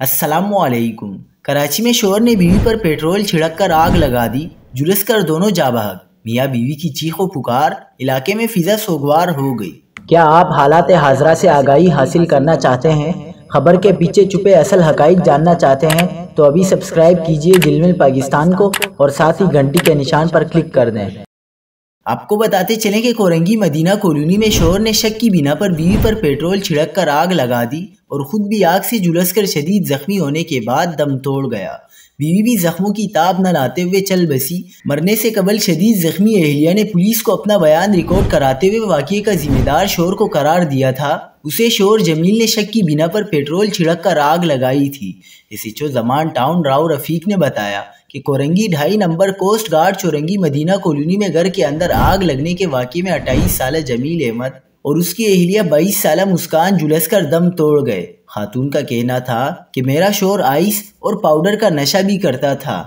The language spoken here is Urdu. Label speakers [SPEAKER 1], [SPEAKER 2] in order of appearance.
[SPEAKER 1] السلام علیکم۔ کراچی میں شوہر نے بیوی پر پیٹرول چھڑک کر آگ لگا دی، جھلس کر دونوں جاں بحق۔ میاں بیوی کی چیخ و پکار، علاقے میں فضا سوگوار ہو گئی۔
[SPEAKER 2] کیا آپ حالات حاضرہ سے آگاہی حاصل کرنا چاہتے ہیں؟ خبر کے پیچھے چھپے اصل حقائق جاننا چاہتے ہیں تو ابھی سبسکرائب کیجئے جلمل پاکستان کو اور ساتھ ہی گھنٹی کے نشان پر کلک کر دیں۔
[SPEAKER 1] آپ کو بتاتے چلیں کہ کورنگی مدینہ کالونی میں شوہر نے شک کی بنا پر بیوی پر پیٹرول چھڑک کر آگ لگا دی اور خود بھی آگ سے جھلس کر شدید زخمی ہونے کے بعد دم توڑ گیا۔ بیوی بھی زخموں کی تاب نہ لاتے ہوئے چل بسی۔ مرنے سے قبل شدید زخمی اہلیہ نے پولیس کو اپنا بیان ریکارڈ کراتے ہوئے واقعے کا ذمہ دار شوہر کو قرار دیا تھا۔ اسے شوہر جمیل نے شک کی بنا پر پیٹرول چھڑک کر آگ لگائی تھی۔ ایس ایچ او زمان ٹاؤن راؤ رفیق نے بتایا کہ کورنگی 2.5 نمبر کوسٹ گارڈ چورنگی مدینہ کالونی میں گھر کے اندر آگ لگنے کے واقعے میں 28 سالہ جمیل احمد اور اس کی اہلیہ 22 سالہ مسکان جھلس کر دم توڑ گئے۔ خاتون کا کہنا تھا کہ میرا شوہر آئس اور پاؤڈر کا نشہ بھی کرتا تھا۔